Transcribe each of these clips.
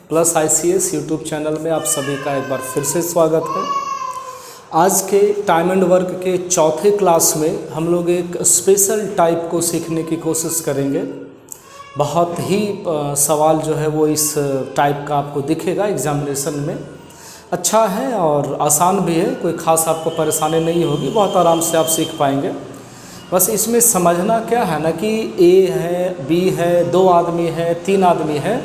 Plus ICS YouTube channel में आप सभी का एक बार फिर से स्वागत है। आज के टाइम एंड वर्क के चौथे क्लास में हम लोग एक स्पेशल टाइप को सीखने की कोशिश करेंगे। बहुत ही सवाल जो है वो इस टाइप का आपको दिखेगा एग्जामिनेशन में। अच्छा है और आसान भी है, कोई ख़ास आपको परेशानी नहीं होगी, बहुत आराम से आप सीख पाएंगे। बस इसमें समझना क्या है ना कि A है, B है, 2 आदमी है, 3 आदमी है,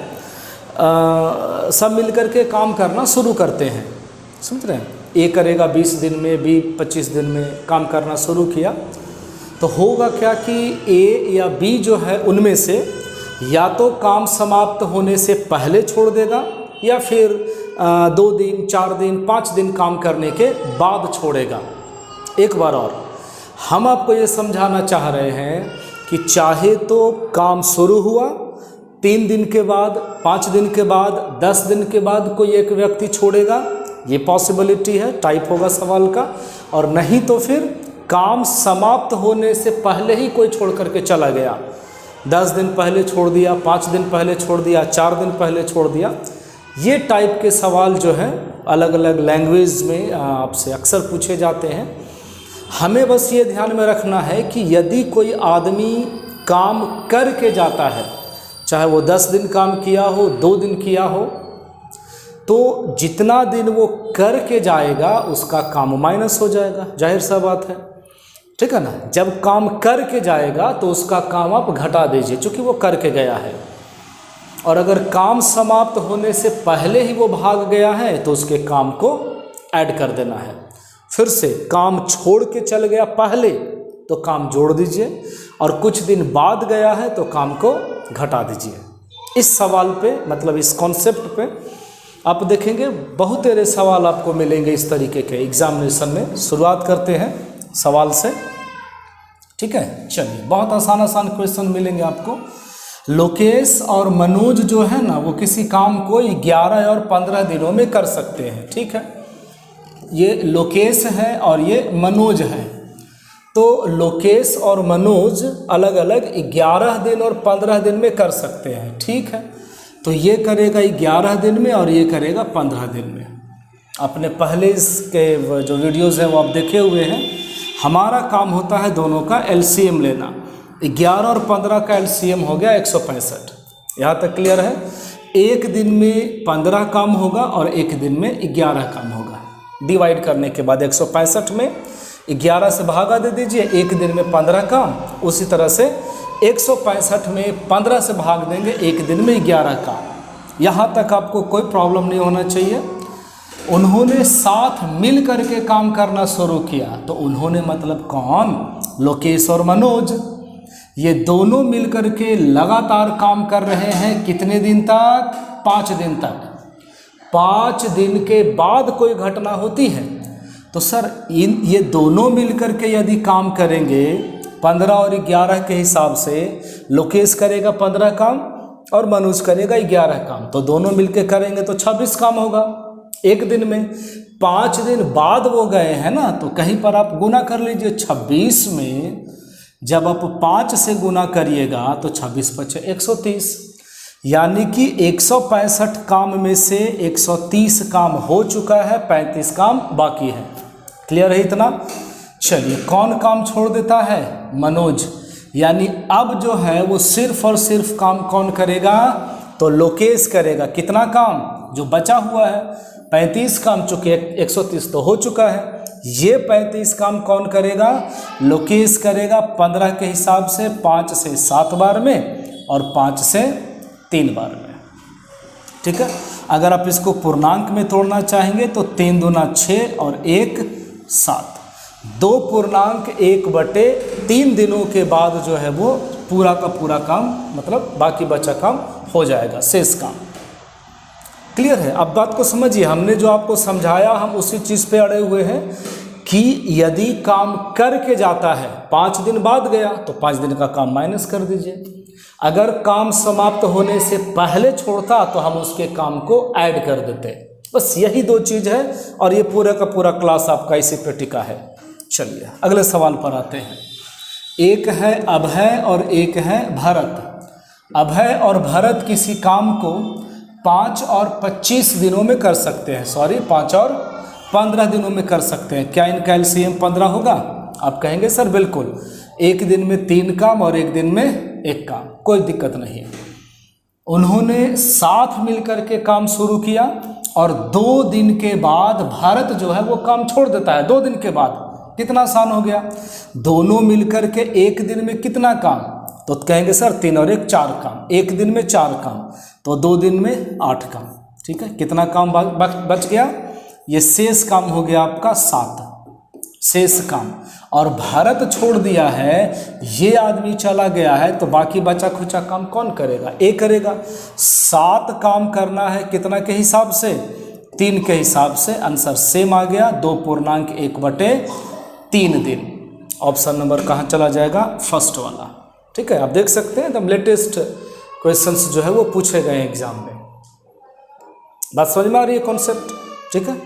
सब मिलकर के काम करना शुरू करते हैं। समझ रहे हैं? A करेगा 20 दिन में, B 25 दिन में काम करना शुरू किया तो होगा क्या कि A या B जो है उनमें से या तो काम समाप्त होने से पहले छोड़ देगा या फिर 2 दिन, 4 दिन, 5 दिन काम करने के बाद छोड़ेगा। एक बार और हम आपको ये समझाना चाह रहे हैं कि चाहे तो काम शुरू हुआ 3 दिन के बाद, 5 दिन के बाद, 10 दिन के बाद कोई एक व्यक्ति छोड़ेगा, ये पॉसिबिलिटी है, टाइप होगा सवाल का। और नहीं तो फिर काम समाप्त होने से पहले ही कोई छोड़ करके चला गया, 10 दिन pहले छोड़ दिया, 5 दिन पहले छोड़ दिया, 4 दिन पहले छोड़ दिया। ये टाइप के सवाल जो है अलग अलग लैंग्वेज में आपसे अक्सर पूछे जाते हैं। हमें बस ये ध्यान में रखना है कि यदि कोई आदमी काम करके जाता है, चाहे वो 10 दिन काम किया हो, 2 दिन किया हो, तो जितना दिन वो करके जाएगा उसका काम माइनस हो जाएगा, जाहिर सा बात है, ठीक है ना। जब काम करके जाएगा तो उसका काम आप घटा दीजिए क्योंकि वो करके गया है। और अगर काम समाप्त होने से पहले ही वो भाग गया है तो उसके काम को ऐड कर देना है। फिर से काम छोड़ के चल गया पहले तो काम जोड़ दीजिए, और कुछ दिन बाद गया है तो काम को घटा दीजिए। इस सवाल पे मतलब इस कॉन्सेप्ट पे आप देखेंगे बहुत सारे सवाल आपको मिलेंगे इस तरीके के एग्जामिनेशन में। शुरुआत करते हैं सवाल से, ठीक है। चलिए, बहुत आसान क्वेश्चन मिलेंगे आपको। लोकेश और मनोज जो है ना वो किसी काम को 11 और 15 दिनों में कर सकते हैं, ठीक है। ये लोकेश है और ये मनोज है, तो लोकेश और मनोज अलग अलग 11 दिन और 15 दिन में कर सकते हैं, ठीक है। तो ये करेगा 11 दिन में और ये करेगा 15 दिन में। अपने पहले इसके जो वीडियोज़ हैं वो आप देखे हुए हैं। हमारा काम होता है दोनों का LCM लेना। 11 और 15 का LCM हो गया 165। यहाँ तक क्लियर है? एक दिन में 15 काम होगा और एक दिन में 11 काम होगा। डिवाइड करने के बाद 165 में 11 से भागा दे दीजिए, एक दिन में 15 काम। उसी तरह से 165 में 15 से भाग देंगे, एक दिन में 11 काम। यहाँ तक आपको कोई प्रॉब्लम नहीं होना चाहिए। उन्होंने साथ मिल करके काम करना शुरू किया, तो उन्होंने मतलब कौन? लोकेश और मनोज। ये दोनों मिल करके लगातार काम कर रहे हैं कितने दिन तक? 5 दिन तक। 5 दिन के बाद कोई घटना होती है तो सर ये दोनों मिलकर के यदि काम करेंगे 15 और 11 के हिसाब से, लोकेश करेगा 15 काम और मनोज करेगा 11 काम, तो दोनों मिलकर करेंगे तो 26 काम होगा एक दिन में। 5 दिन बाद वो गए हैं ना, तो कहीं पर आप गुना कर लीजिए। 26 में जब आप 5 से गुना करिएगा तो 26 पचे 130, यानी कि 165 काम में से 130 काम हो चुका है, 35 काम बाकी है। क्लियर है इतना? चलिए, कौन काम छोड़ देता है? मनोज। यानी अब जो है वो सिर्फ और सिर्फ काम कौन करेगा? तो लोकेश करेगा। कितना काम? जो बचा हुआ है 35 काम, चुके 130 तो हो चुका है। ये 35 काम कौन करेगा? लोकेश करेगा 15 के हिसाब से, 5 से 7 बार में और 5 से 3 बार में, ठीक है। अगर आप इसको पूर्णांक में तोड़ना चाहेंगे तो 3 दूना 6 और 1 7। 2 पूर्णांक 1/3 दिनों के बाद जो है वो पूरा का पूरा काम, मतलब बाकी बचा काम हो जाएगा, शेष काम। क्लियर है? अब बात को समझिए। हमने जो आपको समझाया हम उसी चीज़ पे अड़े हुए हैं कि यदि काम करके जाता है 5 दिन बाद गया तो 5 दिन का काम माइनस कर दीजिए। अगर काम समाप्त होने से पहले छोड़ता तो हम उसके काम को ऐड कर देते। बस यही 2 चीज़ है और ये पूरा का पूरा क्लास आपका इसी पे टिका है। चलिए अगले सवाल पर आते हैं। एक है अभय और एक है भरत। अभय और भरत किसी काम को 5 और 25 दिनों में कर सकते हैं, सॉरी 5 और 15 दिनों में कर सकते हैं। क्या इनका एलसीएम 15 होगा? आप कहेंगे सर बिल्कुल, एक दिन में 3 काम और एक दिन में 1 काम, कोई दिक्कत नहीं। उन्होंने साथ मिलकर के काम शुरू किया और 2 दिन के बाद भारत जो है वो काम छोड़ देता है। 2 दिन के बाद कितना आसान हो गया, दोनों मिलकर के एक दिन में कितना काम, तो कहेंगे सर 3 और 1 4 काम, एक दिन में 4 काम, तो 2 दिन में 8 काम। ठीक है, कितना काम बच गया? ये शेष काम हो गया आपका 7 शेष काम। और भारत छोड़ दिया है, ये आदमी चला गया है, तो बाकी बचा खुचा काम कौन करेगा? ए करेगा। 7 काम करना है कितना के हिसाब से? 3 के हिसाब से। आंसर सेम आ गया, 2.1/3 दिन। ऑप्शन नंबर कहाँ चला जाएगा? फर्स्ट वाला। ठीक है, आप देख सकते हैं एकदम लेटेस्ट क्वेश्चंस जो है वो पूछे गए एग्जाम में। बात समझ में आ रही है कॉन्सेप्ट? ठीक है,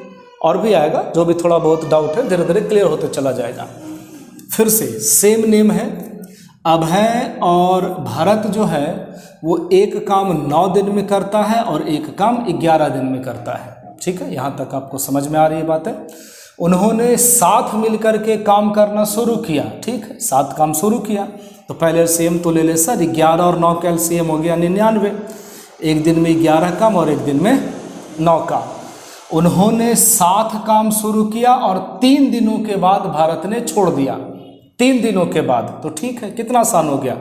और भी आएगा, जो भी थोड़ा बहुत डाउट है धीरे धीरे क्लियर होते चला जाएगा। फिर से सेम नेम है, अभय और भरत जो है वो एक काम 9 दिन में करता है और एक काम 11 दिन में करता है। ठीक है, यहाँ तक आपको समझ में आ रही है बातें। उन्होंने साथ मिलकर के काम करना शुरू किया। ठीक है, 7 काम शुरू किया, तो पहले एलसीएम तो ले ले सर, 11 और 9 का एलसीएम हो गया 99। एक दिन में 11 काम और एक दिन में 9 काम। उन्होंने 7 काम शुरू किया और 3 दिनों के बाद भारत ने छोड़ दिया। 3 दिनों के बाद, तो ठीक है, कितना आसान हो गया।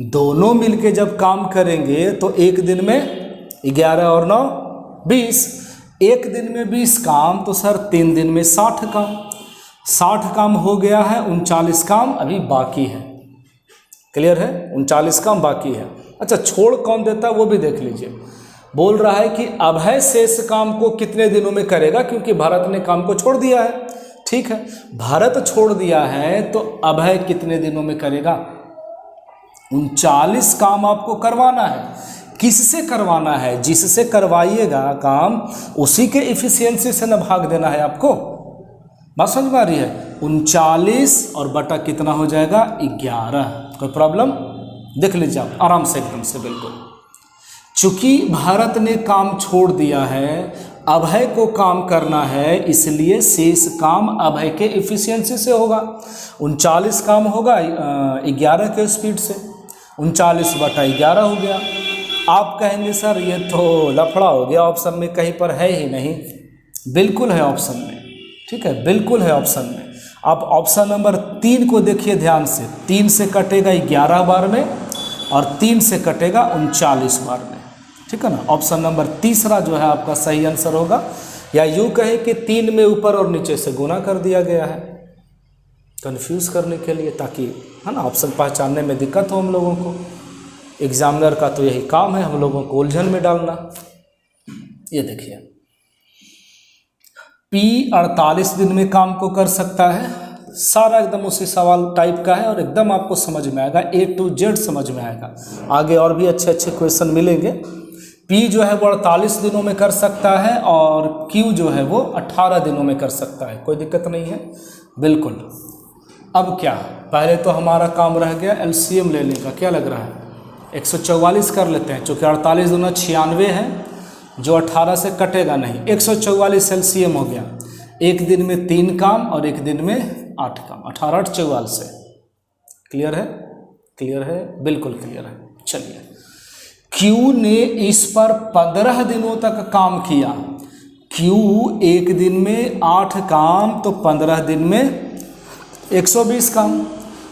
दोनों मिलके जब काम करेंगे तो एक दिन में 11 और 9 20, एक दिन में 20 काम, तो सर 3 दिन में 60 काम। 60 काम हो गया है, 39 काम अभी बाकी है। क्लियर है? 39 काम बाकी है। अच्छा, छोड़ कौन देता है वो भी देख लीजिए। बोल रहा है कि अभय शेष काम को कितने दिनों में करेगा, क्योंकि भारत ने काम को छोड़ दिया है। ठीक है, भारत छोड़ दिया है तो अभय कितने दिनों में करेगा? 39 काम आपको करवाना है। किससे करवाना है? जिससे करवाइएगा काम उसी के इफिशियंसी से न भाग देना है आपको। बात समझ में आ रही है? 39 और बटा कितना हो जाएगा? 11। कोई प्रॉब्लम? देख लीजिए आप आराम से, एकदम से बिल्कुल। चूंकि भारत ने काम छोड़ दिया है, अभय को काम करना है, इसलिए शेष काम अभय के इफिशियंसी से होगा। 39 काम होगा 11 के स्पीड से, 39/11 हो गया। आप कहेंगे सर ये तो लफड़ा हो गया, ऑप्शन में कहीं पर है ही नहीं। बिल्कुल है ऑप्शन में। ठीक है, बिल्कुल है ऑप्शन में। आप ऑप्शन नंबर 3 को देखिए ध्यान से। 3 से कटेगा 11 बार में और 3 से कटेगा 39 बार में। ठीक है ना, ऑप्शन नंबर तीसरा जो है आपका सही आंसर होगा, या यूँ कहे कि 3 में ऊपर और नीचे से गुना कर दिया गया है कंफ्यूज करने के लिए, ताकि है ना ऑप्शन पहचानने में दिक्कत हो हम लोगों को। एग्जामिनर का तो यही काम है हम लोगों को उलझन में डालना। ये देखिए, P 48 दिन में काम को कर सकता है। सारा एकदम उसी सवाल टाइप का है और एकदम आपको समझ में आएगा, A to Z समझ में आएगा। आगे और भी अच्छे अच्छे क्वेश्चन मिलेंगे। P जो है वो 48 दिनों में कर सकता है और Q जो है वो 18 दिनों में कर सकता है। कोई दिक्कत नहीं है, बिल्कुल। अब क्या, पहले तो हमारा काम रह गया एलसीएम लेने का। क्या लग रहा है? 144 कर लेते हैं, चूँकि 48 दूना 96 है, जो 18 से कटेगा नहीं। 144 एलसीएम हो गया। एक दिन में 3 काम और एक दिन में 8 काम, 18 8 44 से। क्लियर है? क्लियर है, बिल्कुल क्लियर है। चलिए, Q ने इस पर 15 दिनों तक काम किया। Q एक दिन में 8 काम, तो 15 दिन में 120 काम।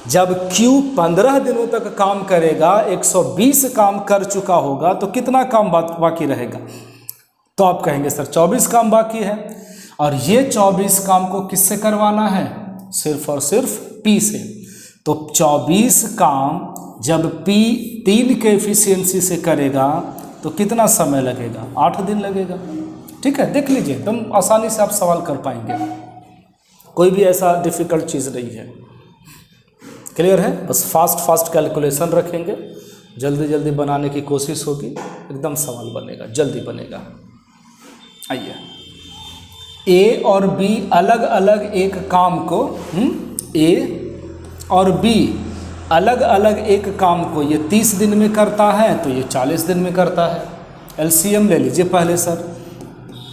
जब Q 15 दिनों तक काम करेगा, 120 काम कर चुका होगा, तो कितना काम बाकी रहेगा? तो आप कहेंगे सर 24 काम बाकी है। और ये 24 काम को किससे करवाना है? सिर्फ और सिर्फ P से। तो 24 काम जब P 3 के एफिशिएंसी से करेगा तो कितना समय लगेगा? 8 दिन लगेगा। ठीक है, देख लीजिए, एकदम आसानी से आप सवाल कर पाएंगे, कोई भी ऐसा डिफ़िकल्ट चीज़ नहीं है। क्लियर है? बस फास्ट कैलकुलेशन रखेंगे, जल्दी जल्दी बनाने की कोशिश होगी, एकदम सवाल बनेगा, जल्दी बनेगा। आइए, A और B अलग अलग एक काम को A और B अलग अलग एक काम को ये 30 दिन में करता है, तो ये 40 दिन में करता है। एलसीएम ले लीजिए पहले सर।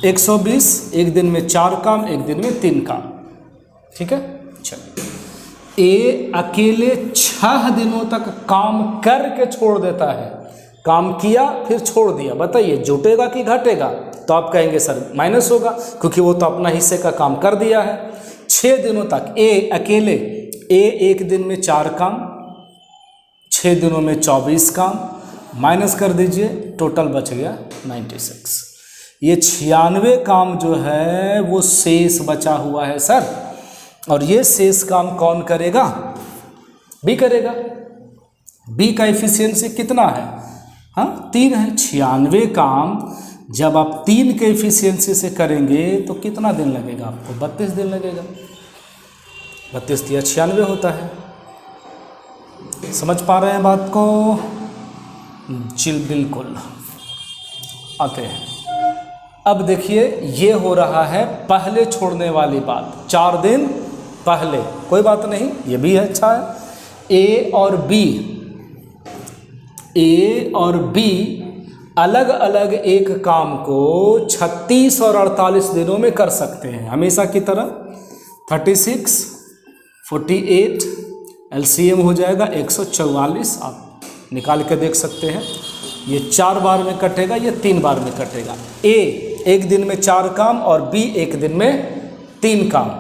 120, एक दिन में 4 काम, एक दिन में 3 काम, ठीक है। चलिए, ए अकेले 6 दिनों तक काम करके छोड़ देता है। काम किया फिर छोड़ दिया, बताइए जुटेगा कि घटेगा? तो आप कहेंगे सर माइनस होगा, क्योंकि वो तो अपना हिस्से का काम कर दिया है। 6 दिनों तक ए अकेले, ए एक दिन में 4 काम, 6 दिनों में 24 काम, माइनस कर दीजिए, टोटल बच गया 96। ये 96 काम जो है वो शेष बचा हुआ है सर, और ये शेष काम कौन करेगा? बी करेगा। बी का एफिशिएंसी कितना है? हाँ 3 है। 96 काम जब आप 3 के एफिशिएंसी से करेंगे तो कितना दिन लगेगा आपको? 32 दिन लगेगा। 32 या 96 होता है। समझ पा रहे हैं बात को? जी बिल्कुल। आते हैं अब देखिए, ये हो रहा है पहले छोड़ने वाली बात, 4 दिन पहले, कोई बात नहीं, ये भी है, अच्छा है। ए और बी अलग अलग एक काम को 36 और 48 दिनों में कर सकते हैं, हमेशा की तरह। 36, 48, एलसीएम हो जाएगा 144, आप निकाल के देख सकते हैं। ये 4 बार में कटेगा, ये 3 बार में कटेगा। ए एक दिन में 4 काम और बी एक दिन में 3 काम,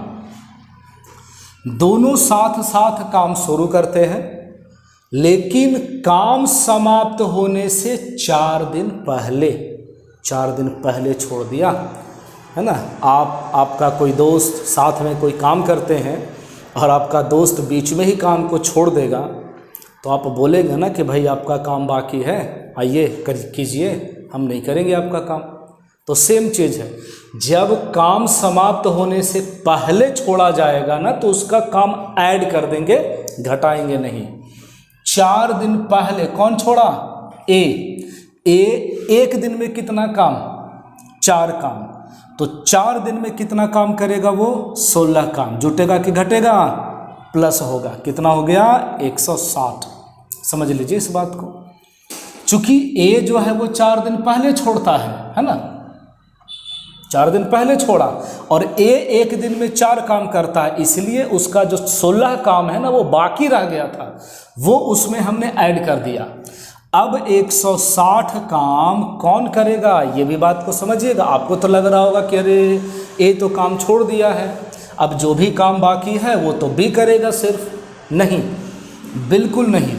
दोनों साथ साथ काम शुरू करते हैं, लेकिन काम समाप्त होने से 4 दिन पहले छोड़ दिया, है ना। आपका कोई दोस्त साथ में कोई काम करते हैं और आपका दोस्त बीच में ही काम को छोड़ देगा, तो आप बोलेंगे ना कि भाई आपका काम बाकी है, आइए कीजिए, हम नहीं करेंगे आपका काम। तो सेम चीज़ है, जब काम समाप्त होने से पहले छोड़ा जाएगा ना तो उसका काम ऐड कर देंगे, घटाएंगे नहीं। 4 दिन पहले कौन छोड़ा? ए एक दिन में कितना काम? 4 काम, तो 4 दिन में कितना काम करेगा वो? 16 काम। जुटेगा कि घटेगा? प्लस होगा। कितना हो गया? 160। समझ लीजिए इस बात को। चूंकि ए जो है वो 4 दिन पहले छोड़ता है ना, 4 दिन पहले छोड़ा, और ए एक दिन में 4 काम करता है, इसलिए उसका जो 16 काम है ना वो बाकी रह गया था, वो उसमें हमने ऐड कर दिया। अब 160 काम कौन करेगा? ये भी बात को समझिएगा। आपको तो लग रहा होगा कि अरे ए तो काम छोड़ दिया है, अब जो भी काम बाकी है वो तो बी करेगा सिर्फ। नहीं, बिल्कुल नहीं,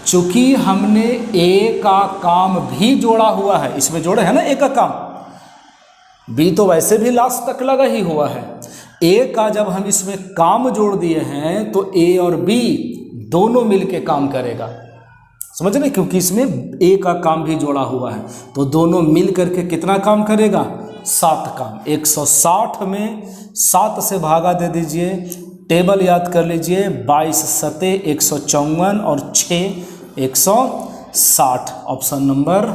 चूंकि हमने ए का काम भी जोड़ा हुआ है, इसमें जोड़े है ना ए का काम, बी तो वैसे भी लास्ट तक लगा ही हुआ है। ए का जब हम इसमें काम जोड़ दिए हैं तो ए और बी दोनों मिलके काम करेगा, समझ रहे? क्योंकि इसमें ए का काम भी जोड़ा हुआ है, तो दोनों मिल करके कितना काम करेगा? 7 काम। 160 में 7 से भागा दे दीजिए, टेबल याद कर लीजिए, 22 सते 154 और 6 160। ऑप्शन नंबर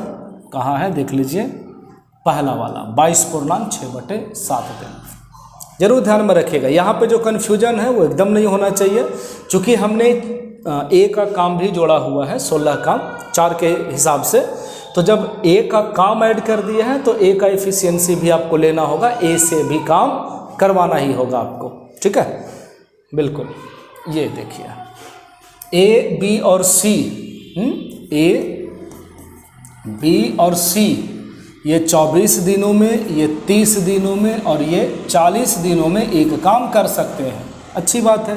कहाँ है देख लीजिए, पहला वाला 22.6/7 दिन। जरूर ध्यान में रखिएगा, यहाँ पे जो कन्फ्यूजन है वो एकदम नहीं होना चाहिए, क्योंकि हमने ए का काम भी जोड़ा हुआ है, 16 काम 4 के हिसाब से। तो जब ए का काम ऐड कर दिए हैं तो ए का एफिशिएंसी भी आपको लेना होगा, ए से भी काम करवाना ही होगा आपको, ठीक है। बिल्कुल, ये देखिए ए बी और सी, ए बी और सी, ये 24 दिनों में, ये 30 दिनों में और ये 40 दिनों में एक काम कर सकते हैं। अच्छी बात है।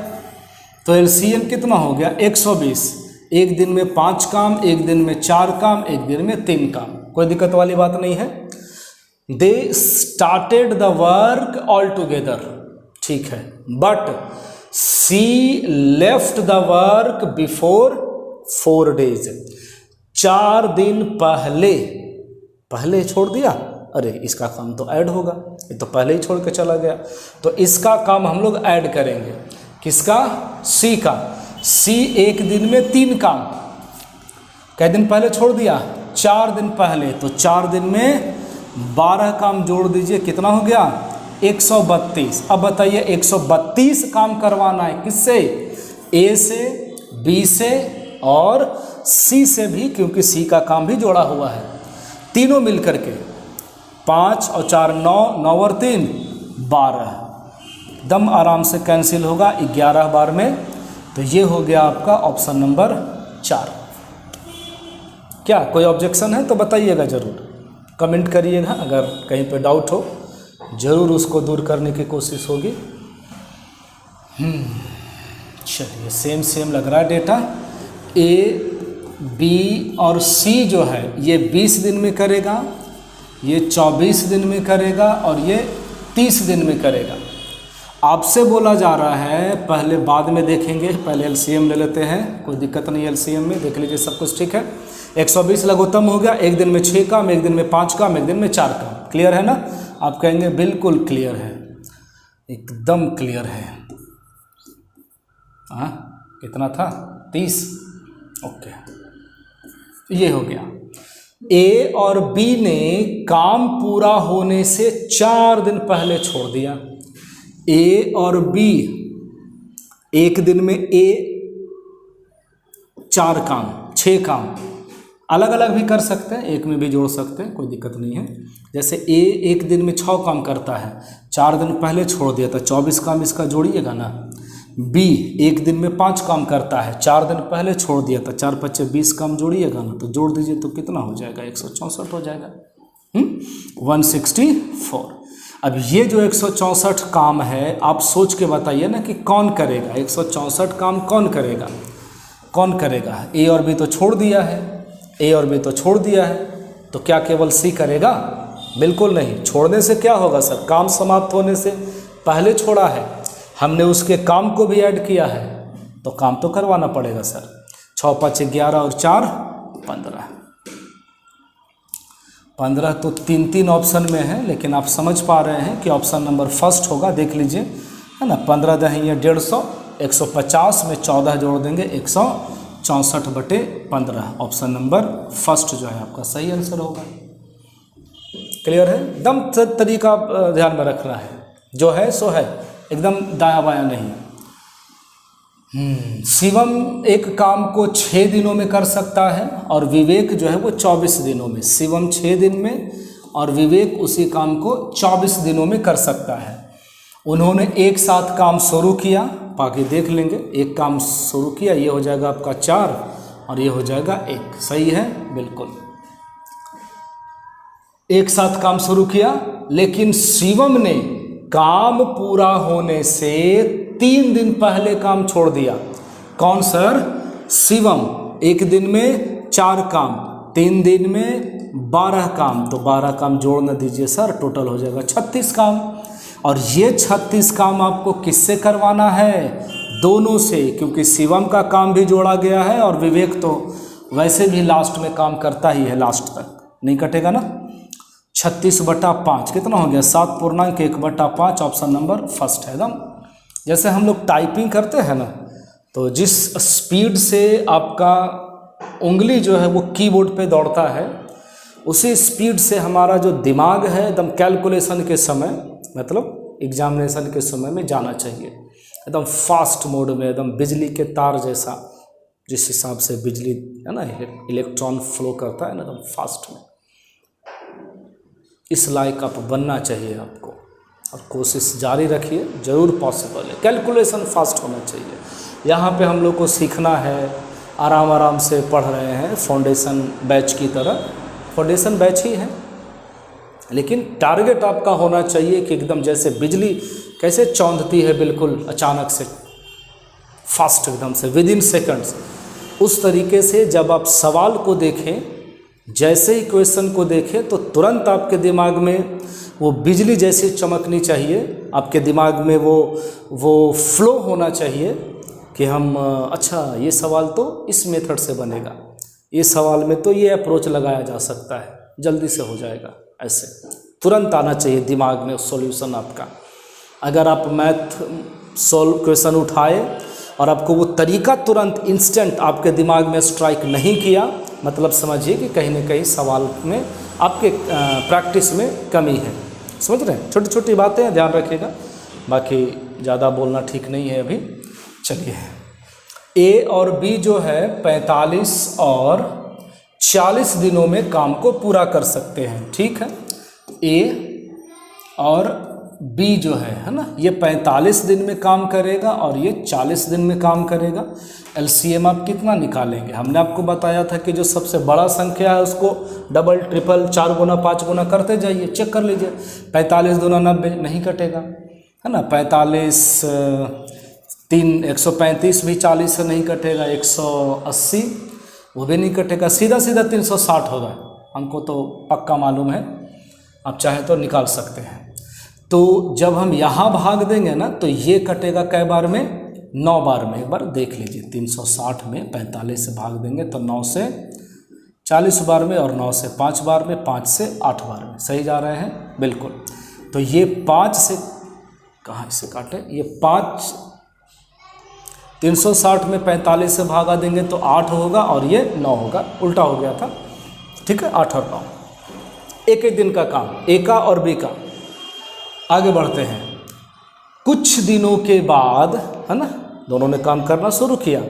तो एलसीएम कितना हो गया? 120। एक दिन में 5 काम, एक दिन में 4 काम, एक दिन में 3 काम, कोई दिक्कत वाली बात नहीं है। They started the work all together, ठीक है, but she left the work before 4 days। 4 दिन पहले छोड़ दिया, अरे इसका काम तो ऐड होगा, ये तो पहले ही छोड़ के चला गया, तो इसका काम हम लोग ऐड करेंगे। किसका? सी का। सी एक दिन में 3 काम, कै दिन पहले छोड़ दिया? 4 दिन पहले, तो 4 दिन में 12 काम जोड़ दीजिए, कितना हो गया? 132। अब बताइए 132 काम करवाना है किससे? ए से, बी से और सी से भी, क्योंकि सी का काम भी जोड़ा हुआ है। तीनों मिल करके 5 और 4 9, 9 और 3 12, दम आराम से कैंसिल होगा 11 बार में। तो ये हो गया आपका ऑप्शन नंबर 4। क्या कोई ऑब्जेक्शन है तो बताइएगा, ज़रूर कमेंट करिएगा, अगर कहीं पे डाउट हो ज़रूर उसको दूर करने की कोशिश होगी। चलिए सेम लग रहा है डेटा। ए बी और सी जो है ये 20 दिन में करेगा, ये 24 दिन में करेगा और ये 30 दिन में करेगा। आपसे बोला जा रहा है, पहले बाद में देखेंगे, पहले एलसीएम ले लेते हैं, कोई दिक्कत नहीं एलसीएम में, देख लीजिए सब कुछ ठीक है। 120 लघुत्तम हो गया, एक दिन में 6 काम, एक दिन में 5 काम, एक दिन में 4 काम। क्लियर है ना? आप कहेंगे बिल्कुल क्लियर है, एकदम क्लियर है। हाँ कितना था? 30। ओके, ये हो गया। ए और बी ने काम पूरा होने से 4 दिन पहले छोड़ दिया। ए और बी एक दिन में ए 4 काम 6 काम, अलग अलग भी कर सकते हैं, एक में भी जोड़ सकते हैं, कोई दिक्कत नहीं है। जैसे ए एक दिन में 6 काम करता है, 4 दिन पहले छोड़ दिया था, 24 काम इसका जोड़िएगा ना। बी एक दिन में 5 काम करता है, 4 दिन पहले छोड़ दिया था, 4 5 20 काम जोड़िएगा ना, तो जोड़ दीजिए तो कितना हो जाएगा? 164 हो जाएगा। 164। अब ये जो 164 काम है, आप सोच के बताइए ना कि कौन करेगा? 164 काम कौन करेगा? कौन करेगा? ए और बी तो छोड़ दिया है, ए और बी तो छोड़ दिया है, तो क्या केवल सी करेगा? बिल्कुल नहीं। छोड़ने से क्या होगा सर? काम समाप्त होने से पहले छोड़ा है, हमने उसके काम को भी ऐड किया है, तो काम तो करवाना पड़ेगा सर। 6 5 11 और 4 15। 15 तो 3 ऑप्शन में है, लेकिन आप समझ पा रहे हैं कि ऑप्शन नंबर फर्स्ट होगा। देख लीजिए, है ना? 15 दही 150, 150 में 14 जोड़ देंगे, 164/15। ऑप्शन नंबर फर्स्ट जो है आपका सही आंसर होगा। क्लियर है? एकदम तरीका ध्यान में रखना है, जो है सो है, एकदम दाया बाया नहीं। शिवम एक काम को 6 दिनों में कर सकता है और विवेक जो है वो 24 दिनों में। शिवम 6 दिन में और विवेक उसी काम को 24 दिनों में कर सकता है। उन्होंने एक साथ काम शुरू किया, बाकी देख लेंगे। एक काम शुरू किया, ये हो जाएगा आपका 4 और ये हो जाएगा 1। सही है? बिल्कुल एक साथ काम शुरू किया, लेकिन शिवम ने काम पूरा होने से 3 दिन पहले काम छोड़ दिया। कौन सर? शिवम एक दिन में 4 काम, 3 दिन में 12 काम, तो 12 काम जोड़ न दीजिए सर, टोटल हो जाएगा 36 काम। और ये 36 काम आपको किससे करवाना है? दोनों से, क्योंकि शिवम का काम भी जोड़ा गया है और विवेक तो वैसे भी लास्ट में काम करता ही है, लास्ट तक नहीं कटेगा ना। 36/5 कितना हो गया? 7.1/5। ऑप्शन नंबर फर्स्ट है एकदम। जैसे हम लोग टाइपिंग करते हैं ना, तो जिस स्पीड से आपका उंगली जो है वो कीबोर्ड पे दौड़ता है, उसी स्पीड से हमारा जो दिमाग है एकदम कैलकुलेशन के समय, मतलब एग्जामिनेशन के समय में जाना चाहिए, एकदम फास्ट मोड में, एकदम बिजली के तार जैसा, जिस हिसाब से बिजली है ना इलेक्ट्रॉन फ्लो करता है ना, एकदम फास्ट में। इस लायक आप बनना चाहिए आपको, और कोशिश जारी रखिए, ज़रूर पॉसिबल है। कैलकुलेशन फास्ट होना चाहिए। यहाँ पे हम लोग को सीखना है, आराम आराम से पढ़ रहे हैं, फाउंडेशन बैच की तरह। फाउंडेशन बैच ही है, लेकिन टारगेट आपका होना चाहिए कि एकदम जैसे बिजली कैसे चौंधती है बिल्कुल अचानक से, फास्ट एकदम से, विद इन सेकंड्स, उस तरीके से जब आप सवाल को देखें, जैसे ही क्वेश्चन को देखें, तो तुरंत आपके दिमाग में वो बिजली जैसी चमकनी चाहिए, आपके दिमाग में वो फ्लो होना चाहिए कि हम अच्छा ये सवाल तो इस मेथड से बनेगा, ये सवाल में तो ये अप्रोच लगाया जा सकता है, जल्दी से हो जाएगा। ऐसे तुरंत आना चाहिए दिमाग में सॉल्यूशन आपका। अगर आप मैथ सॉल्व क्वेश्चन उठाए और आपको वो तरीका तुरंत इंस्टेंट आपके दिमाग में स्ट्राइक नहीं किया, मतलब समझिए कि कहीं ना कहीं सवाल में आपके प्रैक्टिस में कमी है। समझ रहे हैं? छोटी छोटी बातें हैं, ध्यान रखिएगा, बाकी ज़्यादा बोलना ठीक नहीं है अभी। चलिए, ए और बी जो है 45 और 40 दिनों में काम को पूरा कर सकते हैं। ठीक है, ए और बी जो है ना, ये 45 दिन में काम करेगा और ये 40 दिन में काम करेगा। एलसीएम आप कितना निकालेंगे? हमने आपको बताया था कि जो सबसे बड़ा संख्या है उसको डबल ट्रिपल 4 गुना 5 गुना करते जाइए, चेक कर लीजिए। 45 दूना 90 नहीं कटेगा, है ना। 45 3 135 भी 40 से नहीं कटेगा, 180 वो भी नहीं कटेगा, सीधा सीधा 360 होगा। हमको तो पक्का मालूम है, आप चाहे तो निकाल सकते हैं। तो जब हम यहाँ भाग देंगे ना तो ये कटेगा कै बार में? 9 बार में। एक बार देख लीजिए, 360 में 45 से भाग देंगे तो 9 से 40 बार में, और 9 से 5 बार में, 5 से 8 बार में। सही जा रहे हैं? बिल्कुल। तो ये 5 से कहाँ से काटे, ये 5 360 में 45 से भागा देंगे तो 8 होगा और ये 9 होगा, उल्टा हो गया था। ठीक है, 8 और 9 एक ही दिन का काम, ए का और बी का। आगे बढ़ते हैं। कुछ दिनों के बाद, है ना, दोनों ने काम करना शुरू किया।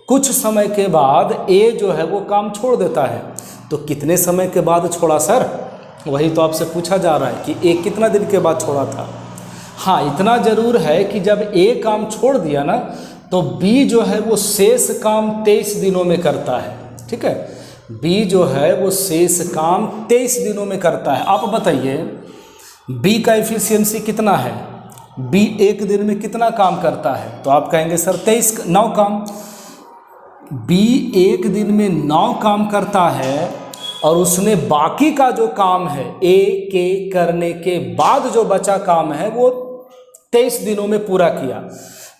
कुछ समय के बाद ए जो है वो काम छोड़ देता है। तो कितने समय के बाद छोड़ा सर? वही तो आपसे पूछा जा रहा है कि ए कितना दिन के बाद छोड़ा था। हाँ, इतना जरूर है कि जब ए काम छोड़ दिया ना तो बी जो है वो शेष काम 23 दिनों में करता है। ठीक है, बी जो है वो शेष काम 23 दिनों में करता है। आप बताइए बी का एफिशिएंसी कितना है? बी एक दिन में कितना काम करता है? तो आप कहेंगे सर 9 काम। बी एक दिन में 9 काम करता है और उसने बाकी का जो काम है ए के करने के बाद जो बचा काम है वो 23 दिनों में पूरा किया।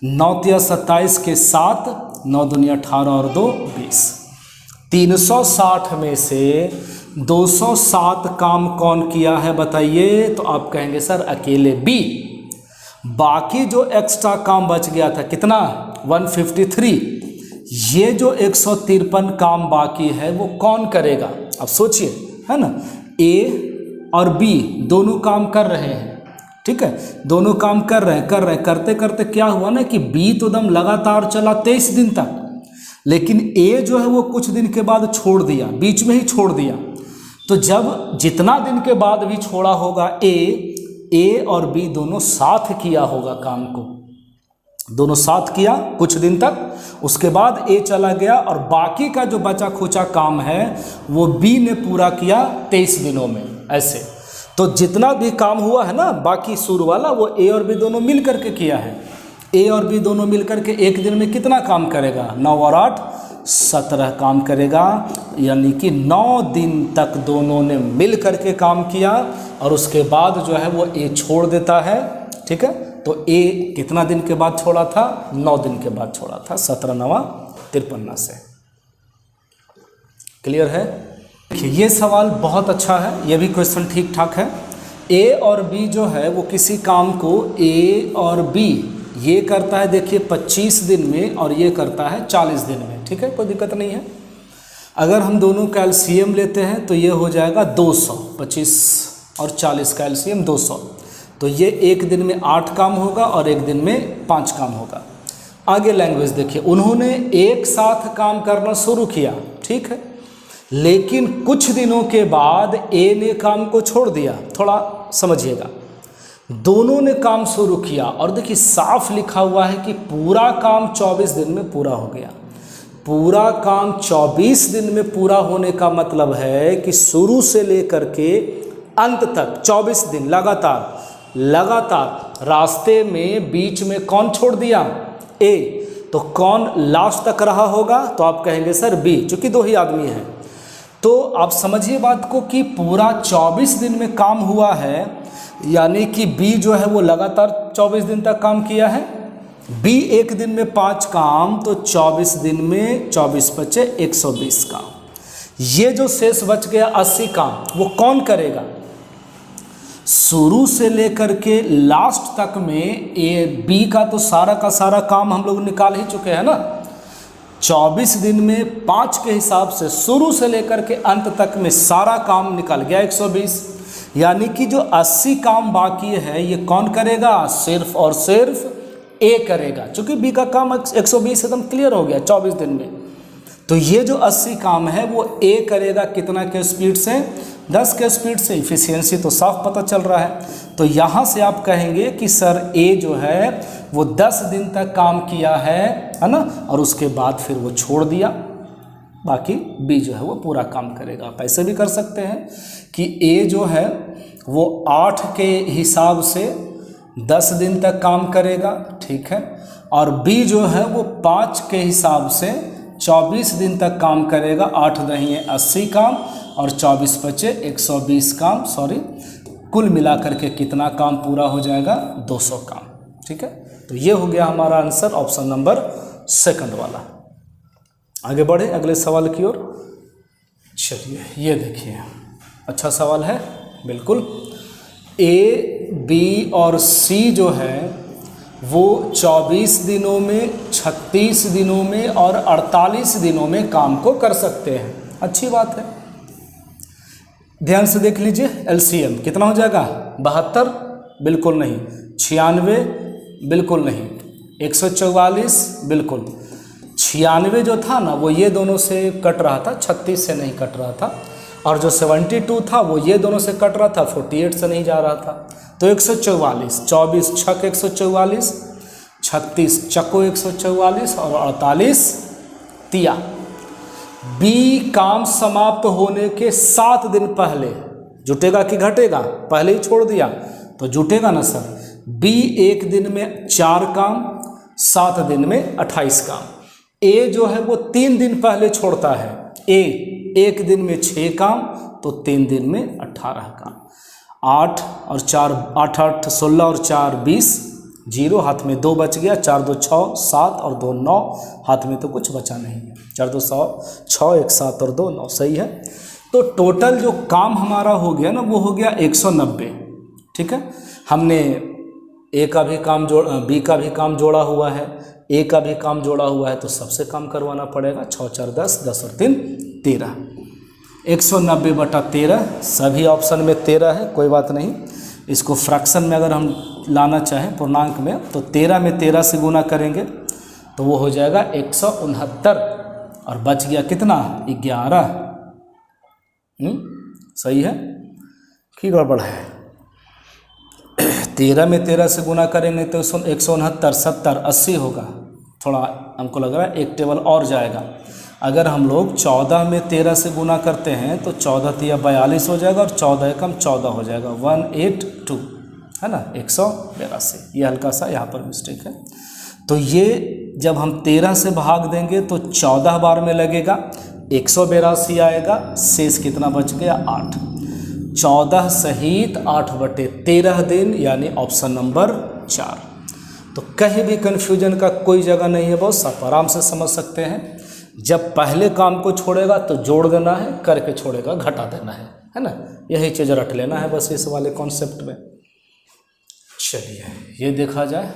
9 × 27 के 7, 9 दूनी 18 और 2 20। 360 में से 207 काम कौन किया है बताइए? तो आप कहेंगे सर अकेले बी। बाकी जो एक्स्ट्रा काम बच गया था कितना? 153। ये जो 153 काम बाकी है वो कौन करेगा? अब सोचिए, है ना। ए और बी दोनों काम कर रहे हैं। ठीक है, दोनों काम कर रहे हैं। करते करते क्या हुआ ना कि बी तो दम लगातार चला 23 दिन तक, लेकिन ए जो है वो कुछ दिन के बाद छोड़ दिया, बीच में ही छोड़ दिया। तो जब जितना दिन के बाद भी छोड़ा होगा ए और बी दोनों साथ किया होगा काम को, दोनों साथ किया कुछ दिन तक। उसके बाद ए चला गया और बाकी का जो बचा खुचा काम है वो बी ने पूरा किया 23 दिनों में। ऐसे तो जितना भी काम हुआ है ना बाकी शुरू वाला, वो ए और बी दोनों मिल करके किया है। ए और बी दोनों मिल करके एक दिन में कितना काम करेगा? 9 और 8 17 काम करेगा। यानी कि 9 दिन तक दोनों ने मिल करके काम किया और उसके बाद जो है वो ए छोड़ देता है। ठीक है, तो ए कितना दिन के बाद छोड़ा था? 9 दिन के बाद छोड़ा था। 17 9 53 से। क्लियर है? देखिए ये सवाल बहुत अच्छा है, ये भी क्वेश्चन ठीक ठाक है। ए और बी जो है वो किसी काम को ए और बी ये करता है, देखिए 25 दिन में और ये करता है 40 दिन में। ठीक है, कोई दिक्कत नहीं है। अगर हम दोनों का एलसीएम लेते हैं तो ये हो जाएगा 200। 25 और 40 का एलसीएम 200। तो ये एक दिन में 8 काम होगा और एक दिन में 5 काम होगा। आगे लैंग्वेज देखिए, उन्होंने एक साथ काम करना शुरू किया। ठीक है, लेकिन कुछ दिनों के बाद ए ने काम को छोड़ दिया। थोड़ा समझिएगा, दोनों ने काम शुरू किया और देखिए साफ लिखा हुआ है कि पूरा काम 24 दिन में पूरा हो गया। पूरा काम 24 दिन में पूरा होने का मतलब है कि शुरू से लेकर के अंत तक 24 दिन लगातार रास्ते में बीच में कौन छोड़ दिया? ए। तो कौन लास्ट तक रहा होगा? तो आप कहेंगे सर बी, चूंकि 2 ही आदमी हैं। तो आप समझिए बात को कि पूरा 24 दिन में काम हुआ है, यानी कि बी जो है वो लगातार 24 दिन तक काम किया है। बी एक दिन में 5 काम, तो 24 दिन में 24 बचे 120 काम। ये जो शेष बच गया 80 काम वो कौन करेगा? शुरू से लेकर के लास्ट तक में ए बी का तो सारा का सारा काम हम लोग निकाल ही चुके हैं ना। 24 दिन में 5 के हिसाब से शुरू से लेकर के अंत तक में सारा काम निकल गया 120। यानी कि जो 80 काम बाकी है ये कौन करेगा? सिर्फ और सिर्फ ए करेगा, क्योंकि बी का काम 120 एकदम क्लियर हो गया 24 दिन में। तो ये जो 80 काम है वो ए करेगा कितना के स्पीड से, 10 के स्पीड से। इफिशियंसी तो साफ पता चल रहा है। तो यहाँ से आप कहेंगे कि सर ए जो है वो 10 दिन तक काम किया है ना, और उसके बाद फिर वो छोड़ दिया, बाकी बी जो है वो पूरा काम करेगा। आप ऐसे भी कर सकते हैं कि ए जो है वो 8 के हिसाब से 10 दिन तक काम करेगा, ठीक है, और बी जो है वो 5 के हिसाब से 24 दिन तक काम करेगा। 8 दही 80 काम और 24 बचे 120 काम, सॉरी, कुल मिलाकर के कितना काम पूरा हो जाएगा, 200 काम, ठीक है। तो ये हो गया हमारा आंसर, ऑप्शन नंबर सेकंड वाला। आगे बढ़े अगले सवाल की ओर। चलिए ये देखिए, अच्छा सवाल है बिल्कुल। ए, बी और सी जो है वो 24 दिनों में, 36 दिनों में और 48 दिनों में काम को कर सकते हैं। अच्छी बात है। ध्यान से देख लीजिए, एलसीएम कितना हो जाएगा, 72, बिल्कुल नहीं, 96, बिल्कुल नहीं, 144, बिल्कुल। 96 जो था ना वो ये दोनों से कट रहा था, 36 से नहीं कट रहा था, और जो 72 था वो ये दोनों से कट रहा था, 48 से नहीं जा रहा था। तो 144, 24 छक 144, 36 चको 144 और 48 तिया। बी काम समाप्त होने के 7 दिन पहले जुटेगा कि घटेगा, पहले ही छोड़ दिया तो जुटेगा ना सर। बी 1 दिन में 4 काम, 7 दिन में 28 काम। ए जो है वो 3 दिन पहले छोड़ता है। ए 1 दिन में 6 काम तो 3 दिन में 18 काम। 8 और 4, 8 8 16 और 4 20, 0 हाथ में 2 बच गया, 4 2 6 7 और 2 9, हाथ में तो कुछ बचा नहीं है, 4 2 6, 1 7 और 2 9, सही है। तो टोटल जो काम हमारा हो गया ना वो हो गया 190, ठीक है। हमने ए का भी काम बी का भी काम जोड़ा हुआ है, ए का भी काम जोड़ा हुआ है, तो सबसे काम करवाना पड़ेगा। 6 4 10, 10 और 3 13, 190/13, सभी ऑप्शन में 13 है, कोई बात नहीं। इसको फ्रैक्शन में अगर हम लाना चाहें पूर्णांक में तो 13 में 13 से गुना करेंगे तो वो हो जाएगा 169, और बच गया कितना, 11। सही है कि गड़बड़ है? 13 में 13 से गुना करेंगे तो 169, 70, 80 होगा। थोड़ा हमको लग रहा है एक टेबल और जाएगा। अगर हम लोग 14 में 13 से गुना करते हैं तो 14 तिया 42 हो जाएगा, और 14 कम 14 हो जाएगा, 182, है ना, 182। ये हल्का सा यहाँ पर मिस्टेक है। तो ये जब हम 13 से भाग देंगे तो 14 बार में लगेगा, 182 आएगा, शेष कितना बच गया, 8। 14 सहित 8/13 दिन, यानी ऑप्शन नंबर 4। तो कहीं भी कन्फ्यूजन का कोई जगह नहीं है बॉस, आप आराम से समझ सकते हैं। जब पहले काम को छोड़ेगा तो जोड़ देना है, करके छोड़ेगा घटा देना है ना, यही चीज़ रख लेना है बस इस वाले कॉन्सेप्ट में। चलिए ये देखा जाए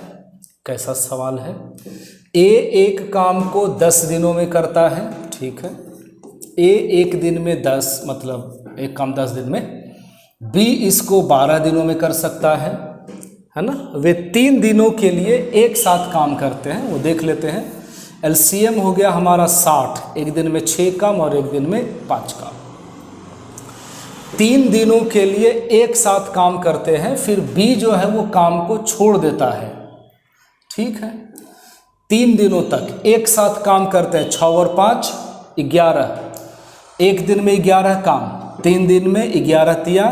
कैसा सवाल है। ए एक काम को 10 दिनों में करता है, ठीक है। ए 1 दिन में 10, मतलब एक काम 10 दिन में। बी इसको 12 दिनों में कर सकता है ना। वे 3 दिनों के लिए एक साथ काम करते हैं, वो देख लेते हैं। एलसीएम हो गया हमारा 60, 1 दिन में 6 काम और 1 दिन में 5 काम। 3 दिनों के लिए एक साथ काम करते हैं, फिर बी जो है वो काम को छोड़ देता है, ठीक है। 3 दिनों तक एक साथ काम करते हैं, 6 और 5 11, 1 दिन में 11 काम, 3 दिन में 11 तिया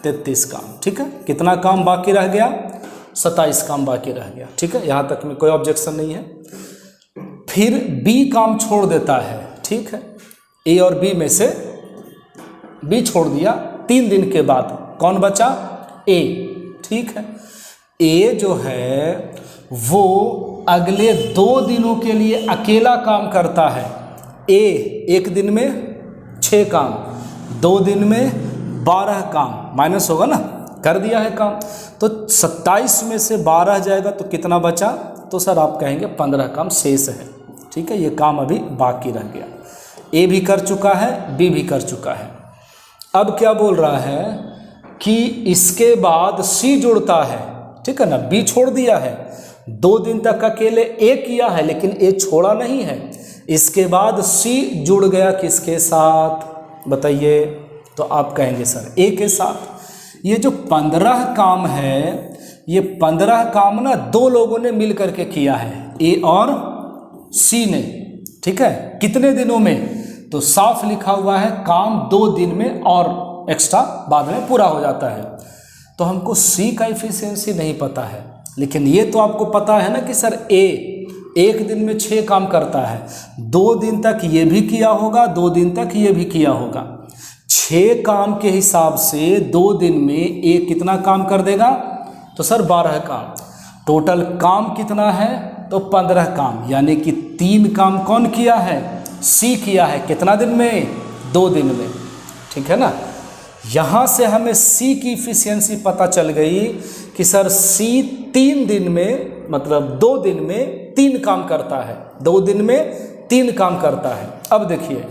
33 काम, ठीक है। कितना काम बाकी रह गया, 27 काम बाकी रह गया, ठीक है। यहाँ तक में कोई ऑब्जेक्शन नहीं है। फिर बी काम छोड़ देता है, ठीक है। ए और बी में से बी छोड़ दिया, 3 दिन के बाद कौन बचा, ए, ठीक है। ए जो है वो अगले 2 दिनों के लिए अकेला काम करता है। ए 1 दिन में 6 काम, 2 दिन में 12 काम, माइनस होगा ना, कर दिया है काम। तो 27 में से 12 जाएगा तो कितना बचा, तो सर आप कहेंगे 15 काम शेष है, ठीक है। ये काम अभी बाकी रह गया। ए भी कर चुका है, बी भी कर चुका है। अब क्या बोल रहा है कि इसके बाद सी जुड़ता है, ठीक है ना। बी छोड़ दिया है, 2 दिन तक अकेले ए किया है, लेकिन ए छोड़ा नहीं है। इसके बाद सी जुड़ गया किसके साथ बताइए, तो आप कहेंगे सर ए के साथ। ये जो 15 काम है, ये 15 काम ना 2 लोगों ने मिल करके किया है, ए और सी ने, ठीक है। कितने दिनों में, तो साफ लिखा हुआ है काम 2 दिन में और एक्स्ट्रा बाद में पूरा हो जाता है। तो हमको सी का एफिशिएंसी नहीं पता है, लेकिन ये तो आपको पता है ना कि सर ए 1 दिन में 6 काम करता है, 2 दिन तक ये भी किया होगा, 2 दिन तक ये भी किया होगा। 6 काम के हिसाब से 2 दिन में ए कितना काम कर देगा, तो सर 12 काम। टोटल काम कितना है, तो 15 काम, यानी कि 3 काम कौन किया है, सी किया है। कितना दिन में, 2 दिन में, ठीक है ना। यहाँ से हमें सी की इफिशियंसी पता चल गई कि सर सी 3 दिन में, मतलब 2 दिन में 3 काम करता है, 2 दिन में 3 काम करता है। अब देखिए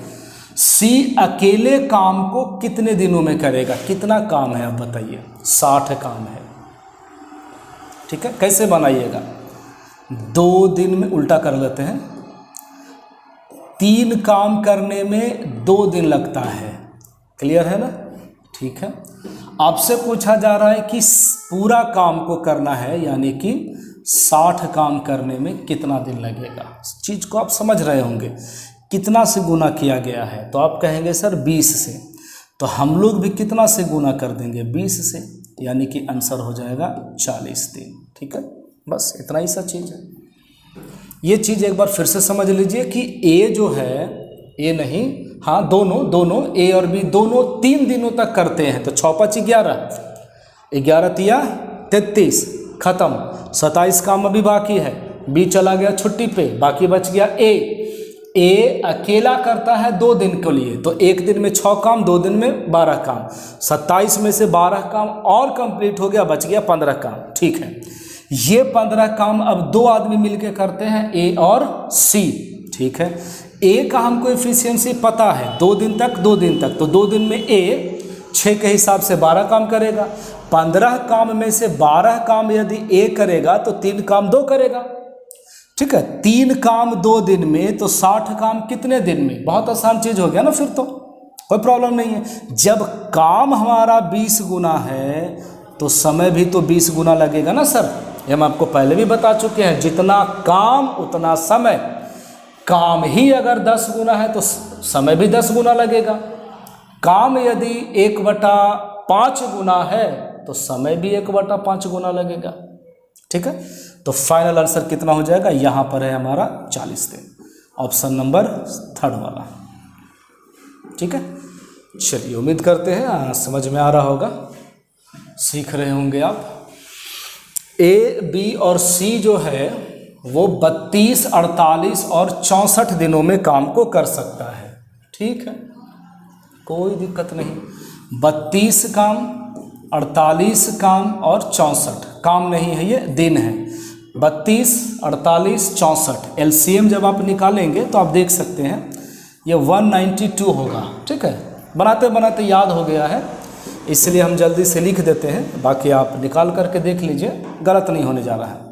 सी अकेले काम को कितने दिनों में करेगा, कितना काम है अब बताइए, 60 काम है, ठीक है। कैसे बनाइएगा, 2 दिन में, उल्टा कर लेते हैं, 3 काम करने में 2 दिन लगता है, क्लियर है ना, ठीक है। आपसे पूछा जा रहा है कि पूरा काम को करना है, यानी कि 60 काम करने में कितना दिन लगेगा। चीज़ को आप समझ रहे होंगे, कितना से गुना किया गया है, तो आप कहेंगे सर 20 से, तो हम लोग भी कितना से गुना कर देंगे, 20 से, यानी कि आंसर हो जाएगा 40 दिन, ठीक है। बस इतना ही सा चीज़ है। ये चीज़ एक बार फिर से समझ लीजिए कि ए जो है, ए नहीं, हाँ दोनों ए और बी दोनों 3 दिनों तक करते हैं, तो 6 5 11, 11 तिया 33, खत्म। 27 काम अभी बाकी है, बी चला गया छुट्टी पे, बाकी बच गया ए अकेला करता है 2 दिन के लिए, तो 1 दिन में 6 काम, 2 दिन में 12 काम, 27 में से 12 काम और कंप्लीट हो गया, बच गया 15 काम, ठीक है। ये 15 काम अब 2 आदमी मिलके करते हैं, ए और सी, ठीक है। ए का हमको एफिशिएंसी पता है, 2 दिन तक, 2 दिन तक, तो 2 दिन में ए 6 के हिसाब से 12 काम करेगा। 15 काम में से 12 काम यदि ए करेगा तो 3 काम 2 करेगा, ठीक है। 3 काम 2 दिन में, तो 60 काम कितने दिन में, बहुत आसान चीज़ हो गया ना, फिर तो कोई प्रॉब्लम नहीं है। जब काम हमारा 20 गुना है तो समय भी तो 20 गुना लगेगा ना सर, ये हम आपको पहले भी बता चुके हैं, जितना काम उतना समय। काम ही अगर 10 गुना है तो समय भी 10 गुना लगेगा। काम यदि 1/5 गुना है तो समय भी 1/5 गुना लगेगा, ठीक है। तो फाइनल आंसर कितना हो जाएगा, यहाँ पर है हमारा 40 दिन, ऑप्शन नंबर 3 वाला, ठीक है। चलिए उम्मीद करते हैं समझ में आ रहा होगा, सीख रहे होंगे आप। ए, बी और सी जो है वो 32, 48 और 64 दिनों में काम को कर सकता है, ठीक है, कोई दिक्कत नहीं। 32 काम, 48 काम और 64 काम नहीं है, ये दिन है। 32, 48, 64 एलसीएम जब आप निकालेंगे तो आप देख सकते हैं ये 192 होगा, ठीक है। बनाते बनाते याद हो गया है, इसलिए हम जल्दी से लिख देते हैं, बाकी आप निकाल करके देख लीजिए, गलत नहीं होने जा रहा है।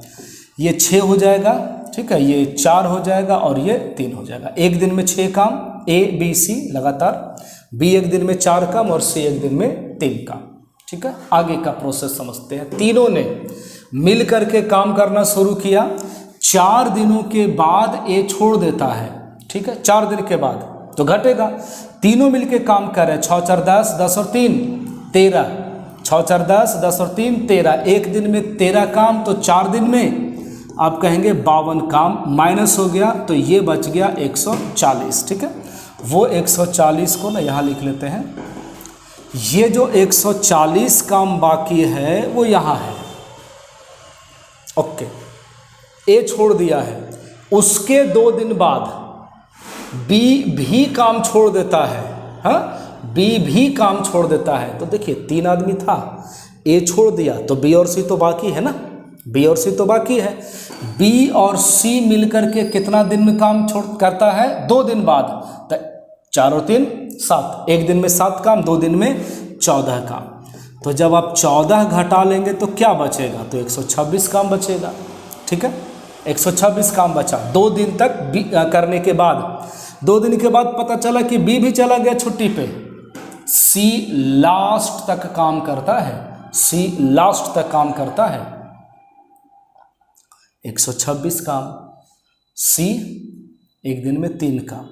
ये 6 हो जाएगा, ठीक है, ये 4 हो जाएगा और ये 3 हो जाएगा। 1 दिन में 6 काम, ए बी सी लगातार, बी 1 दिन में 4 काम और सी 1 दिन में 3 काम, ठीक है। आगे का प्रोसेस समझते हैं। तीनों ने मिल करके काम करना शुरू किया, 4 दिनों के बाद ए छोड़ देता है, ठीक है, 4 दिन के बाद तो घटेगा। तीनों मिलके काम कर रहे हैं, 6 4 10, 10 और 3 13, 6 4 10, 10 और 3 13, 1 दिन में 13 काम, तो 4 दिन में आप कहेंगे 52 काम, माइनस हो गया तो ये बच गया 140, ठीक है। वो 140 को ना यहाँ लिख लेते हैं, ये जो 140 काम बाकी है वो यहाँ है, ओके। ए छोड़ दिया है, उसके 2 दिन बाद बी भी काम छोड़ देता है, हाँ, बी भी काम छोड़ देता है। तो देखिए 3 आदमी था, ए छोड़ दिया तो बी और सी तो बाकी है ना, बी और सी तो बाकी है। बी और सी मिलकर के कितना दिन में काम छोड़ करता है, 2 दिन बाद, तो 4 और 3 7, 1 दिन में 7 काम, 2 दिन में 14 काम। तो जब आप 14 घटा लेंगे तो क्या बचेगा, तो 126 काम बचेगा, ठीक है। 126 काम बचा 2 दिन तक करने के बाद। 2 दिन के बाद पता चला कि बी भी चला गया छुट्टी पे। सी लास्ट तक काम करता है, सी लास्ट तक काम करता है। 126 काम, सी एक दिन में 3 काम,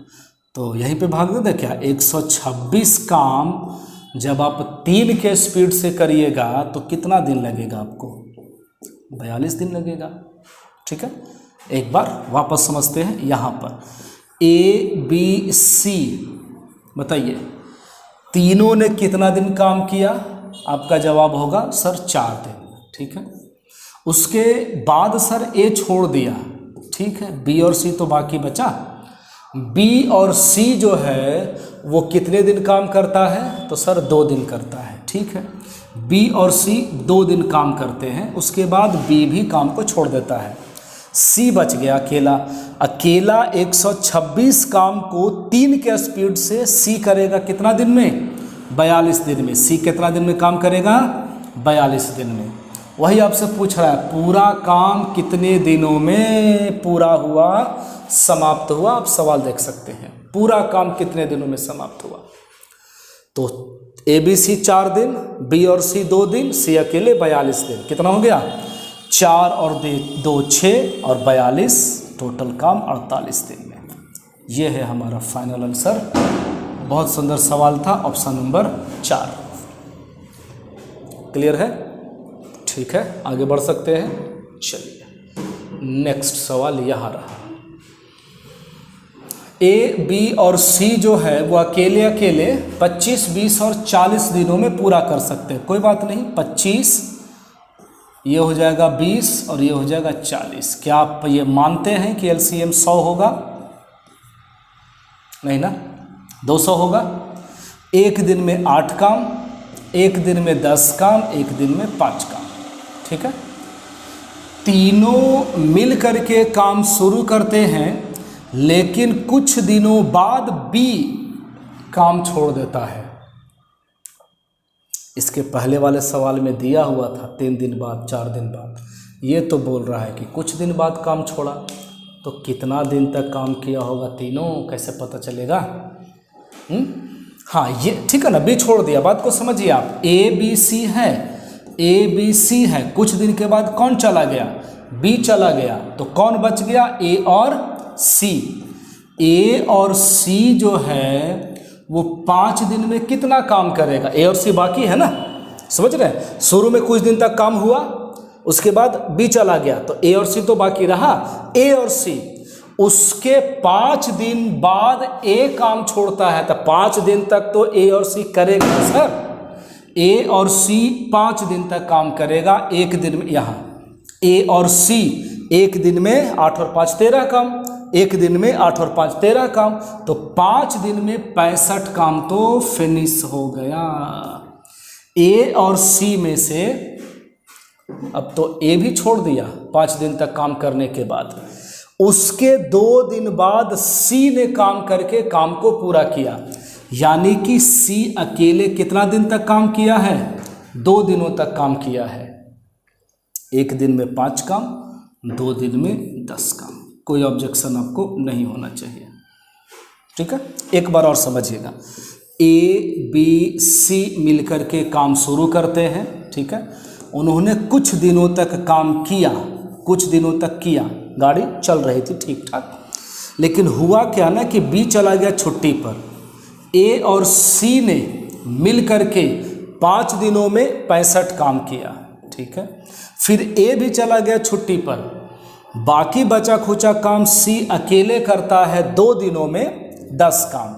तो यहीं पे भाग दे क्या। 126 काम जब आप 3 के स्पीड से करिएगा तो कितना दिन लगेगा आपको, 42 दिन लगेगा। ठीक है, एक बार वापस समझते हैं। यहाँ पर ए बी सी, बताइए तीनों ने कितना दिन काम किया, आपका जवाब होगा सर 4 दिन। ठीक है, उसके बाद सर ए छोड़ दिया, ठीक है, बी और सी तो बाकी बचा। बी और सी जो है वो कितने दिन काम करता है, तो सर 2 दिन करता है। ठीक है, बी और सी 2 दिन काम करते हैं, उसके बाद बी भी काम को छोड़ देता है। सी बच गया अकेला। अकेला 126 काम को 3 के स्पीड से सी करेगा कितना दिन में, 42 दिन में। सी कितना दिन में काम करेगा, 42 दिन में। वही आपसे पूछ रहा है पूरा काम कितने दिनों में पूरा हुआ, समाप्त हुआ। आप सवाल देख सकते हैं, पूरा काम कितने दिनों में समाप्त हुआ। तो ए बी सी 4 दिन, बी और सी 2 दिन, सी अकेले 42 दिन। कितना हो गया, 4 और 2 6 और 42, टोटल काम 48 दिन में। ये है हमारा फाइनल आंसर। बहुत सुंदर सवाल था, ऑप्शन नंबर 4। क्लियर है, ठीक है, आगे बढ़ सकते हैं। चलिए नेक्स्ट सवाल यहाँ रहा। ए बी और सी जो है वो अकेले अकेले 25 20 और 40 दिनों में पूरा कर सकते हैं। कोई बात नहीं, 25 ये हो जाएगा 20 और ये हो जाएगा 40। क्या आप ये मानते हैं कि एलसीएम 100 होगा, नहीं ना, 200 होगा। एक दिन में 8 काम, एक दिन में 10 काम, एक दिन में 5 काम। ठीक है, तीनों मिल करके काम शुरू करते हैं, लेकिन कुछ दिनों बाद बी काम छोड़ देता है। इसके पहले वाले सवाल में दिया हुआ था 3 दिन बाद, 4 दिन बाद। ये तो बोल रहा है कि कुछ दिन बाद काम छोड़ा, तो कितना दिन तक काम किया होगा तीनों, कैसे पता चलेगा। हाँ ये ठीक है ना, बी छोड़ दिया। बात को समझिए आप, ए बी सी है, ए बी सी है, कुछ दिन के बाद कौन चला गया, बी चला गया, तो कौन बच गया, ए और सी। ए और सी जो है वो 5 दिन में कितना काम करेगा, ए और सी बाकी है ना, समझ रहे हैं। शुरू में कुछ दिन तक काम हुआ, उसके बाद बी चला गया, तो ए और सी तो बाकी रहा। ए और सी, उसके 5 दिन बाद ए काम छोड़ता है, तो 5 दिन तक तो ए और सी करेगा सर। ए और सी 5 दिन तक काम करेगा, एक दिन में। यहाँ ए और सी एक दिन में 8 और 5 13 काम, एक दिन में 8 और 5 13 काम, तो 5 दिन में 65 काम तो फिनिश हो गया। ए और सी में से अब तो ए भी छोड़ दिया 5 दिन तक काम करने के बाद। उसके 2 दिन बाद सी ने काम करके काम को पूरा किया, यानी कि सी अकेले कितना दिन तक काम किया है, 2 दिनों तक काम किया है। एक दिन में 5 काम, 2 दिन में 10 काम। कोई ऑब्जेक्शन आपको नहीं होना चाहिए। ठीक है, एक बार और समझिएगा। ए बी सी मिलकर के काम शुरू करते हैं, ठीक है। उन्होंने कुछ दिनों तक काम किया, कुछ दिनों तक किया, गाड़ी चल रही थी ठीक ठाक। लेकिन हुआ क्या ना कि बी चला गया छुट्टी पर। ए और सी ने मिल करके 5 दिनों में 65 काम किया, ठीक है। फिर ए भी चला गया छुट्टी पर, बाकी बचा खुचा काम सी अकेले करता है 2 दिनों में 10 काम।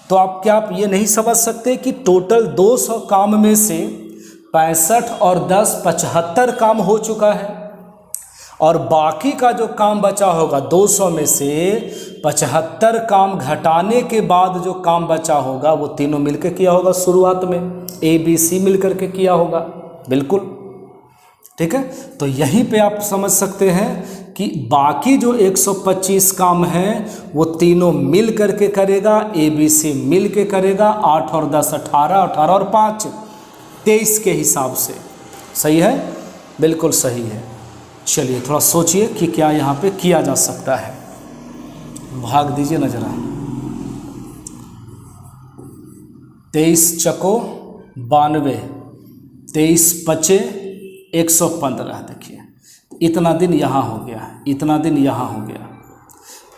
तो आप ये नहीं समझ सकते कि टोटल 200 काम में से 65 और 10 75 काम हो चुका है, और बाकी का जो काम बचा होगा 200 में से 75 काम घटाने के बाद जो काम बचा होगा वो तीनों मिलकर किया होगा। शुरुआत में ए बी सी मिलकर के किया होगा, बिल्कुल ठीक है। तो यहीं पे आप समझ सकते हैं कि बाकी जो 125 काम हैं वो तीनों मिल करके करेगा, ए बी सी मिल के करेगा। 8 और 10 18, 18 और 5 23 के हिसाब से। सही है, बिल्कुल सही है। चलिए थोड़ा सोचिए कि क्या यहाँ पे किया जा सकता है। भाग दीजिए ना जरा। 23 चको 92, 23 पचे 115। देखिए इतना दिन यहाँ हो गया, इतना दिन यहाँ हो गया।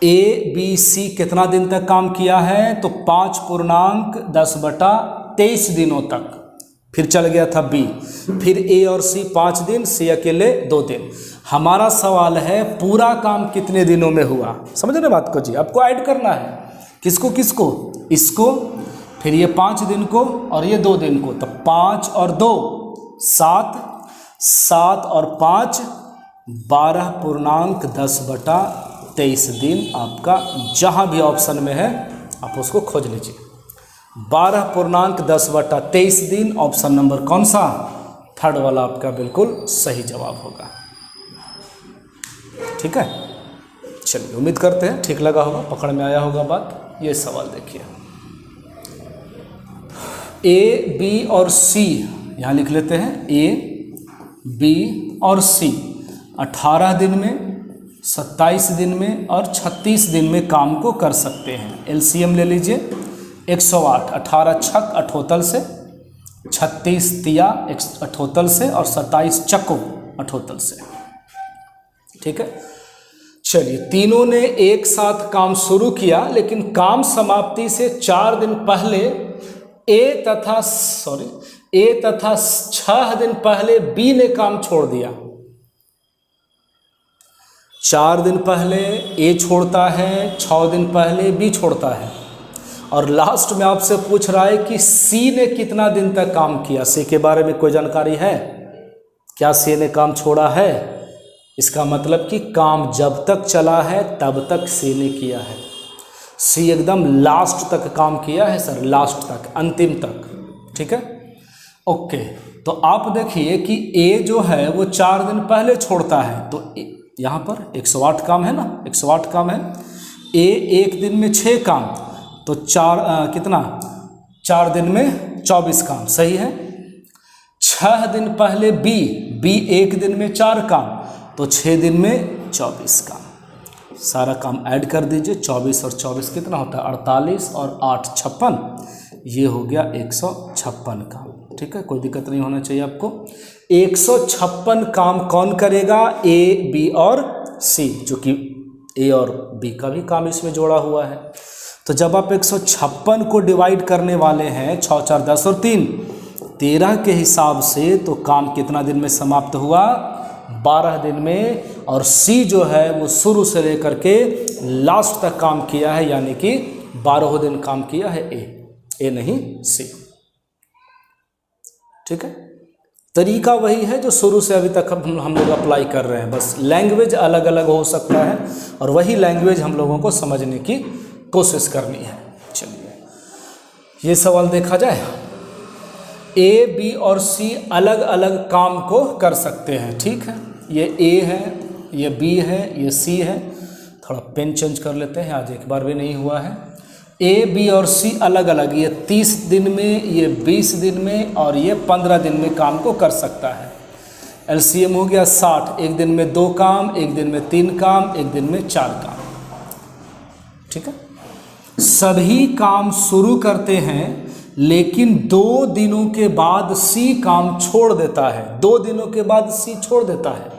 ABC कितना दिन तक काम किया है? तो 5.10/23 दिनों तक। फिर चल गया था B, फिर A और C 5 दिन, C अकेले 2 दिन। हमारा सवाल है पूरा काम कितने दिनों में हुआ? समझ रहे बात को जी? आपको ऐड करना है किसको किसको? इसको, फिर ये 5 दिन को और ये 2 दिन को। तो 5 और 2 7, 7 और 5 12.10/23 दिन आपका जहाँ भी ऑप्शन में है आप उसको खोज लीजिए। 12.10/23 दिन ऑप्शन नंबर कौन सा? थर्ड वाला आपका बिल्कुल सही जवाब होगा। ठीक है, चलिए उम्मीद करते हैं ठीक लगा होगा, पकड़ में आया होगा बात। ये सवाल देखिए, A, B और C यहाँ लिख लेते हैं। A, B और C 18 दिन में, 27 दिन में और 36 दिन में काम को कर सकते हैं। LCM ले लीजिए 108, 18 छक 78 से, 36 तिया 78 से और 27 चको 78 से। ठीक है, चलिए तीनों ने एक साथ काम शुरू किया, लेकिन काम समाप्ति से 4 दिन पहले ए तथा 6 दिन पहले बी ने काम छोड़ दिया। 4 दिन पहले ए छोड़ता है, 6 दिन पहले बी छोड़ता है, और लास्ट में आपसे पूछ रहा है कि सी ने कितना दिन तक काम किया। सी के बारे में कोई जानकारी है क्या? सी ने काम छोड़ा है, इसका मतलब कि काम जब तक चला है तब तक सी ने किया है। सी एकदम लास्ट तक काम किया है सर, लास्ट तक, अंतिम तक। ठीक है, ओके। तो आप देखिए कि ए जो है वो 4 दिन पहले छोड़ता है, तो यहाँ पर 108 काम है ना, 108 काम है। ए एक दिन में 6 काम, तो 4 दिन में 24 काम, सही है। 6 दिन पहले बी एक दिन में 4 काम, तो 6 दिन में 24 काम। सारा काम ऐड कर दीजिए, 24 और 24 कितना होता है? 48 और 8 56, ये हो गया 156 काम। ठीक है, कोई दिक्कत नहीं होना चाहिए आपको। 156 काम कौन करेगा? ए, बी और सी, जो कि ए और बी का भी काम इसमें जोड़ा हुआ है। तो जब आप 156 को डिवाइड करने वाले हैं 6 4 10 और 3 13 के हिसाब से, तो काम कितना दिन में समाप्त हुआ? 12 दिन में। और सी जो है वो शुरू से लेकर के लास्ट तक काम किया है, यानी कि 12 दिन काम किया है ए नहीं सी। ठीक है, तरीका वही है जो शुरू से अभी तक हम लोग अप्लाई कर रहे हैं, बस लैंग्वेज अलग अलग हो सकता है और वही लैंग्वेज हम लोगों को समझने की कोशिश करनी है। चलिए ये सवाल देखा जाए। ए, बी और सी अलग अलग काम को कर सकते हैं। ठीक है, ये ए है, ये बी है, ये सी है। थोड़ा पेन चेंज कर लेते हैं, आज एक बार भी नहीं हुआ है। ए, बी और सी अलग अलग, ये 30 दिन में, ये 20 दिन में और ये 15 दिन में काम को कर सकता है। LCM हो गया 60, एक दिन में 2 काम, एक दिन में 3 काम, एक दिन में 4 काम। ठीक है, सभी काम शुरू करते हैं, लेकिन 2 दिनों के बाद सी काम छोड़ देता है। 2 दिनों के बाद सी छोड़ देता है।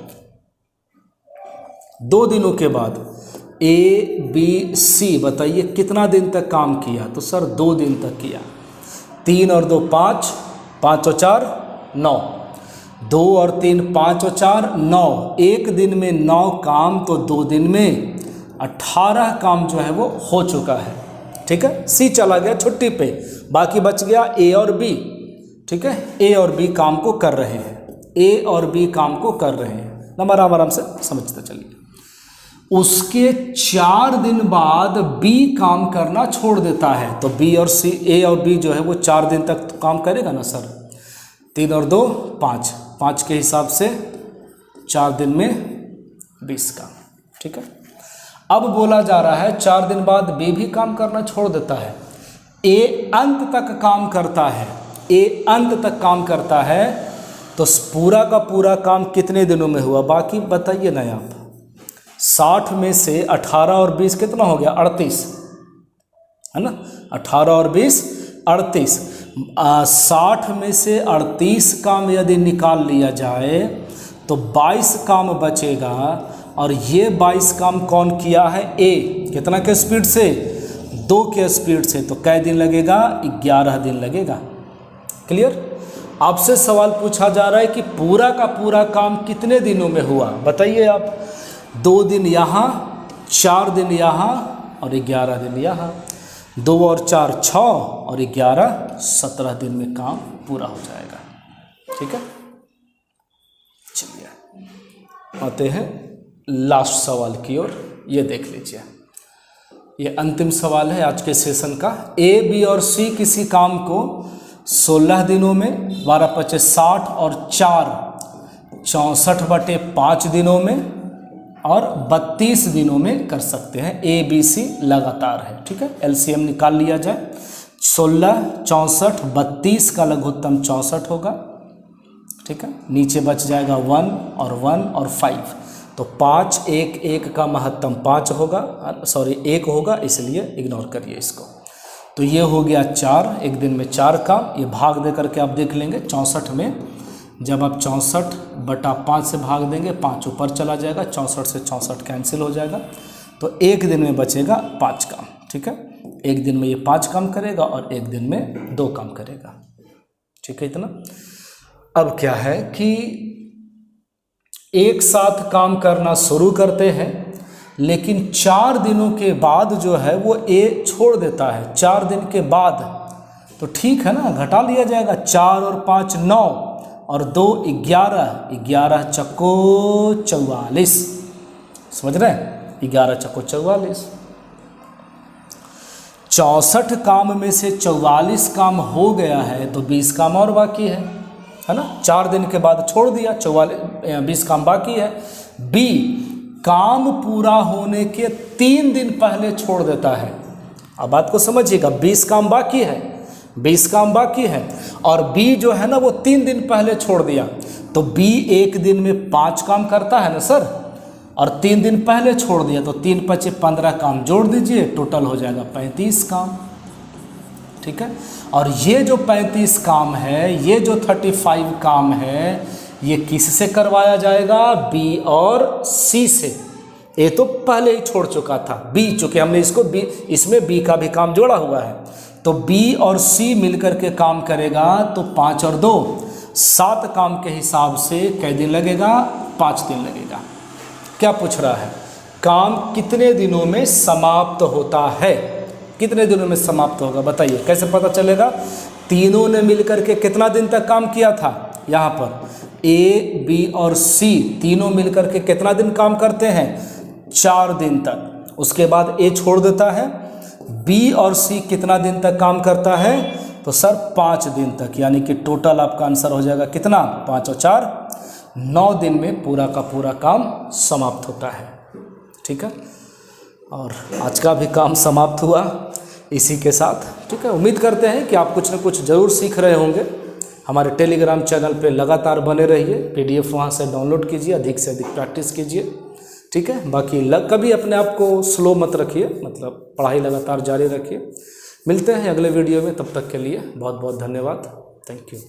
2 दिनों के बाद ए, बी, सी बताइए कितना दिन तक काम किया? तो सर 2 दिन तक किया। 3 और 2 5, 5 और 4 9, 2 और 3 5 और 4 9, एक दिन में 9 काम, तो 2 दिन में 18 काम जो है वो हो चुका है। ठीक है, सी चला गया छुट्टी पे, बाकी बच गया ए और बी। ठीक है, ए और बी काम को कर रहे हैं, ए और बी काम को कर रहे हैं। नंबर आराम से समझते चलिए। उसके 4 दिन बाद बी काम करना छोड़ देता है, तो बी और सी, ए और बी जो है वो 4 दिन तक तो काम करेगा ना सर। 3 और 2 5, 5 के हिसाब से 4 दिन में 20 काम। ठीक है, अब बोला जा रहा है 4 दिन बाद बी भी काम करना छोड़ देता है। ए अंत तक काम करता है, ए अंत तक काम करता है, तो पूरा का पूरा काम कितने दिनों में हुआ, बाकी बताइए ना आप। 60 में से 18 और 20 कितना हो गया, 38 है ना। 18 और 20 38। 60 में से 38 काम यदि निकाल लिया जाए तो 22 काम बचेगा। और ये 22 काम कौन किया है, ए। कितना के स्पीड से, 2 के स्पीड से। तो कै दिन लगेगा, 11 दिन लगेगा। क्लियर। आपसे सवाल पूछा जा रहा है कि पूरा का पूरा काम कितने दिनों में हुआ, बताइए आप। 2 दिन यहाँ, 4 दिन यहाँ और 11 दिन यहाँ। 2 और 4 6 और 11 17 दिन में काम पूरा हो जाएगा। ठीक है, चलिए आते हैं लास्ट सवाल की ओर। ये देख लीजिए, ये अंतिम सवाल है आज के सेशन का। ए, बी और सी किसी काम को 16 दिनों में, 12 25 60 और 4 64/5 दिनों में और 32 दिनों में कर सकते हैं। ए बी सी लगातार है। ठीक है, एलसीएम निकाल लिया जाए। 16 64 32 का लघुत्तम 64 होगा। ठीक है, नीचे बच जाएगा 1 और 1 और 5। तो 5 1 1 का महत्तम 5 होगा, सॉरी 1 होगा, इसलिए इग्नोर करिए इसको। तो ये हो गया 4, एक दिन में 4 काम। ये भाग दे करके आप देख लेंगे 64 में। जब आप 64/5 से भाग देंगे, 5 ऊपर चला जाएगा, 64 से 64 कैंसिल हो जाएगा। तो एक दिन में बचेगा 5 काम। ठीक है, एक दिन में ये 5 काम करेगा और एक दिन में 2 काम करेगा। ठीक है, इतना। अब क्या है कि एक साथ काम करना शुरू करते हैं, लेकिन 4 दिनों के बाद जो है वो ए छोड़ देता है। 4 दिन के बाद तो ठीक है ना, घटा लिया जाएगा। 4 और 5 9 और 2 11, 11 चक्को 44। समझ रहे हैं, 11 चक्को 44। 64 काम में से 44 काम हो गया है, तो 20 काम और बाकी है ना। 4 दिन के बाद छोड़ दिया, 20 काम बाकी है। बी, काम पूरा होने के 3 दिन पहले छोड़ देता है। अब बात को समझिएगा, 20 काम बाकी है, 20 काम बाकी है और बी जो है ना वो 3 दिन पहले छोड़ दिया। तो बी एक दिन में 5 काम करता है ना सर, और 3 दिन पहले छोड़ दिया, तो 3 5 15 काम जोड़ दीजिए, टोटल हो जाएगा 35 काम। ठीक है, और ये जो 35 काम है, ये जो 35 काम है, ये किससे करवाया जाएगा, बी और सी से। ए तो पहले ही छोड़ चुका था, बी, चूंकि हमने इसको बी, इसमें बी का भी काम जोड़ा हुआ है, तो बी और सी मिलकर के काम करेगा। तो 5 और 2 7 काम के हिसाब से कै दिन लगेगा, 5 दिन लगेगा। क्या पूछ रहा है, काम कितने दिनों में समाप्त होता है, कितने दिनों में समाप्त होगा, बताइए। कैसे पता चलेगा, तीनों ने मिलकर के कितना दिन तक काम किया था। यहाँ पर ए बी और सी तीनों मिलकर के कितना दिन काम करते हैं, 4 दिन तक। उसके बाद ए छोड़ देता है। बी और सी कितना दिन तक काम करता है, तो सर 5 दिन तक, यानी कि टोटल आपका आंसर हो जाएगा कितना, 5 और 4 9 दिन में पूरा का पूरा काम समाप्त होता है। ठीक है, और आज का भी काम समाप्त हुआ इसी के साथ। ठीक है, उम्मीद करते हैं कि आप कुछ न कुछ ज़रूर सीख रहे होंगे। हमारे टेलीग्राम चैनल पे लगातार बने रहिए, पीडीएफ वहाँ से डाउनलोड कीजिए, अधिक से अधिक प्रैक्टिस कीजिए। ठीक है, बाकी कभी अपने आप को स्लो मत रखिए, मतलब पढ़ाई लगातार जारी रखिए। मिलते हैं अगले वीडियो में, तब तक के लिए बहुत बहुत धन्यवाद। Thank you.